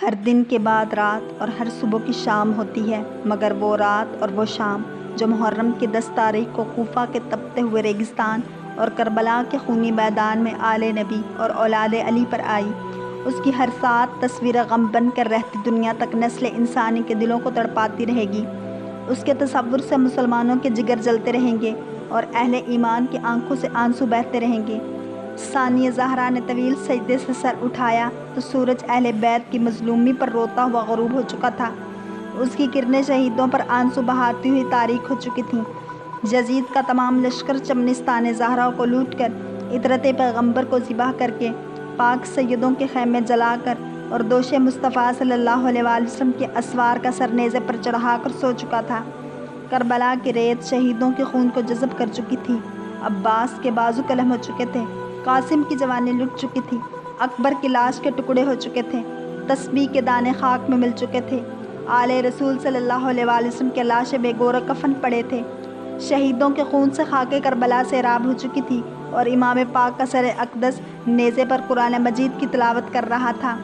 ہر دن کے بعد رات اور ہر صبح کی شام ہوتی ہے، مگر وہ رات اور وہ شام جو محرم کی 10 تاریخ کو کوفہ کے تپتے ہوئے ریگستان اور کربلا کے خونی میدان میں آل نبی اور اولاد علی پر آئی، اس کی ہر ساتھ تصویر غم بن کر رہتی دنیا تک نسل انسانی کے دلوں کو تڑپاتی رہے گی۔ اس کے تصور سے مسلمانوں کے جگر جلتے رہیں گے اور اہل ایمان کی آنکھوں سے آنسو بہتے رہیں گے۔ ثانیہ زہرا نے طویل سجدے سے سر اٹھایا تو سورج اہل بیت کی مظلومی پر روتا ہوا غروب ہو چکا تھا۔ اس کی کرنیں شہیدوں پر آنسو بہاتی ہوئی تاریک ہو چکی تھیں۔ یزید کا تمام لشکر چمنستان زہرا کو لوٹ کر، عطرت پیغمبر کو ذبح کر کے، پاک سیدوں کے خیمے جلا کر اور دوش مصطفیٰ صلی اللہ علیہ وآلہ وسلم کے اسوار کا سر نیزے پر چڑھا کر سو چکا تھا۔ کربلا کی ریت شہیدوں کے خون کو جذب کر چکی تھی۔ عباس کے بازو قلم ہو چکے تھے، قاسم کی جوانی لٹ چکی تھی، اکبر کی لاش کے ٹکڑے ہو چکے تھے، تسبیح کے دانے خاک میں مل چکے تھے، آل رسول صلی اللہ علیہ وآلہ وسلم کے لاشیں بے گور کفن پڑے تھے۔ شہیدوں کے خون سے خاک کربلا سیراب ہو چکی تھی اور امام پاک کا سر اقدس نیزے پر قرآن مجید کی تلاوت کر رہا تھا۔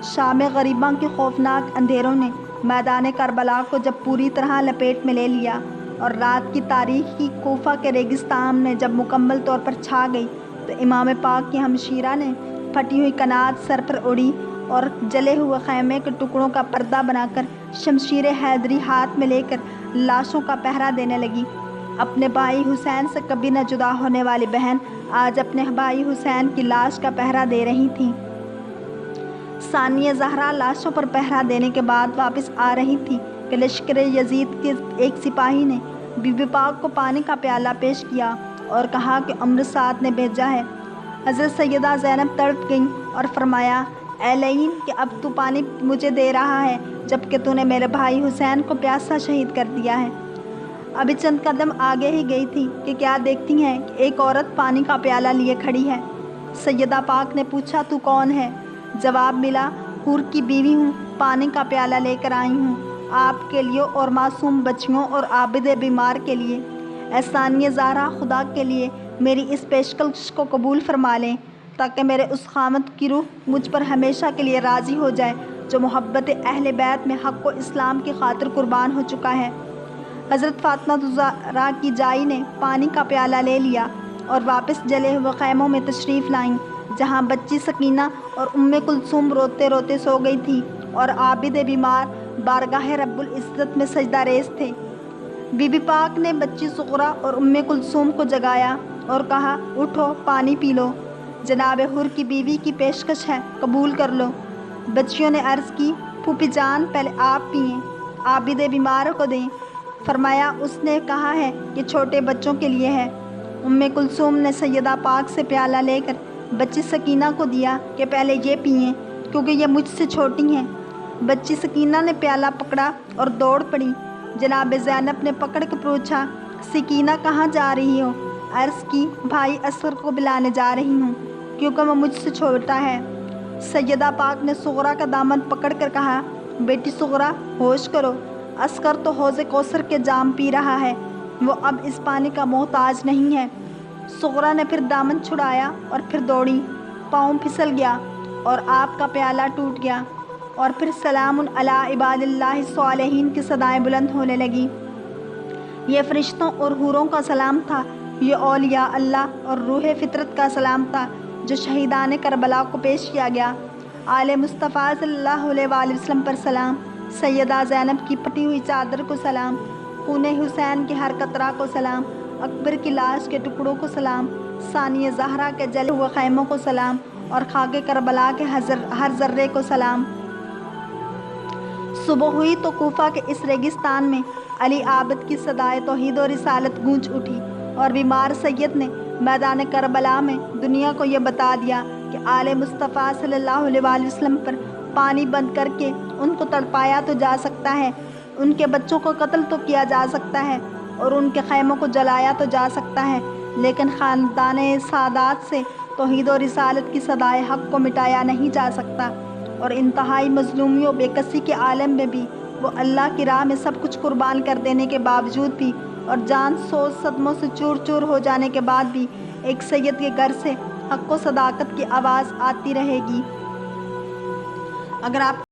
شام غریباں کے خوفناک اندھیروں نے میدان کربلا کو جب پوری طرح لپیٹ میں لے لیا اور رات کی تاریکی کوفہ کے ریگستان میں جب مکمل طور پر چھا گئی، تو امام پاک کی ہمشیرہ نے پھٹی ہوئی قنات سر پر اڑی اور جلے ہوئے خیمے کے ٹکڑوں کا پردہ بنا کر شمشیر حیدری ہاتھ میں لے کر لاشوں کا پہرا دینے لگی۔ اپنے بھائی حسین سے کبھی نہ جدا ہونے والی بہن آج اپنے بھائی حسین کی لاش کا پہرا دے رہی تھیں۔ ثانیہ زہرا لاشوں پر پہرا دینے کے بعد واپس آ رہی تھی کہ لشکر یزید کے ایک سپاہی نے بی بی پاک کو پانی کا پیالہ پیش کیا اور کہا کہ عمر سعد نے بھیجا ہے۔ حضرت سیدہ زینب تڑپ گئیں اور فرمایا، اے لعین کہ اب تو پانی مجھے دے رہا ہے جبکہ تو نے میرے بھائی حسین کو پیاسا شہید کر دیا ہے۔ ابھی چند قدم آگے ہی گئی تھی کہ کیا دیکھتی ہیں کہ ایک عورت پانی کا پیالہ لیے کھڑی ہے۔ سیدہ پاک نے پوچھا، تو کون ہے؟ جواب ملا، حور کی بیوی ہوں، پانی کا پیالہ لے کر آئی ہوں آپ کے لیے اور معصوم بچیوں اور عابد بیمار کے لیے۔ اے ثانیہ زہرا، خدا کے لیے میری اس پیشکش کو قبول فرما لیں تاکہ میرے اس خامد کی روح مجھ پر ہمیشہ کے لیے راضی ہو جائے جو محبت اہل بیت میں حق و اسلام کی خاطر قربان ہو چکا ہے۔ حضرت فاطمہ الزہرا کی جائی نے پانی کا پیالہ لے لیا اور واپس جلے ہوئے خیموں میں تشریف لائیں، جہاں بچی سکینہ اور کلثوم روتے روتے سو گئی تھی اور عابد بیمار بارگاہ رب العزت میں سجدہ ریز تھے۔ بی بی پاک نے بچی صغرا اور کلثوم کو جگایا اور کہا، اٹھو، پانی پی لو، جناب حور کی بیوی کی پیشکش ہے، قبول کر لو۔ بچیوں نے عرض کی، پھوپھی جان پہلے آپ پئیں، عابد بیمار کو دیں۔ فرمایا، اس نے کہا ہے کہ چھوٹے بچوں کے لیے ہے۔ کلثوم نے سیدہ پاک سے پیالہ لے کر بچی سکینہ کو دیا کہ پہلے یہ پئیں کیونکہ یہ مجھ سے چھوٹی ہیں۔ بچی سکینہ نے پیالہ پکڑا اور دوڑ پڑی۔ جناب زینب نے پکڑ کے پوچھا، سکینہ کہاں جا رہی ہو؟ عرض کی، بھائی اصغر کو بلانے جا رہی ہوں کیونکہ وہ مجھ سے چھوٹا ہے۔ سیدہ پاک نے صغرا کا دامن پکڑ کر کہا، بیٹی صغرا، ہوش کرو، اصغر تو حوض کوثر کے جام پی رہا ہے، وہ اب اس پانی کا محتاج نہیں ہے۔ صغرا نے پھر دامن چھڑایا اور پھر دوڑی، پاؤں پھسل گیا اور آپ کا پیالہ ٹوٹ گیا اور پھر سلام علی عباد اللہ الصالحین کی صدائیں بلند ہونے لگیں۔ یہ فرشتوں اور حوروں کا سلام تھا، یہ اولیاء اللہ اور روح فطرت کا سلام تھا جو شہیدان کربلا کو پیش کیا گیا۔ آل مصطفیٰ صلی اللہ علیہ وآلہ وسلم پر سلام، سیدہ زینب کی پھٹی ہوئی چادر کو سلام، خون حسین کے ہر قطرہ کو سلام، اکبر کی لاش کے ٹکڑوں کو سلام، ثانیہ زہرا کے جلے ہوئے خیموں کو سلام اور خاک کربلا کے ہر ذرے کو سلام۔ صبح ہوئی تو کوفہ کے اس ریگستان میں علی عابد کی صدائے توحید و رسالت گونج اٹھی اور بیمار سید نے میدان کربلا میں دنیا کو یہ بتا دیا کہ آل مصطفیٰ صلی اللہ علیہ وآلہ وسلم پر پانی بند کر کے ان کو تڑپایا تو جا سکتا ہے، ان کے بچوں کو قتل تو کیا جا سکتا ہے اور ان کے خیموں کو جلایا تو جا سکتا ہے، لیکن خاندان سادات سے توحید و رسالت کی صدائے حق کو مٹایا نہیں جا سکتا۔ اور انتہائی مظلومی و بے کسی کے عالم میں بھی وہ اللہ کی راہ میں سب کچھ قربان کر دینے کے باوجود بھی اور جان سوز صدموں سے چور چور ہو جانے کے بعد بھی ایک سید کے گھر سے حق و صداقت کی آواز آتی رہے گی۔ اگر آپ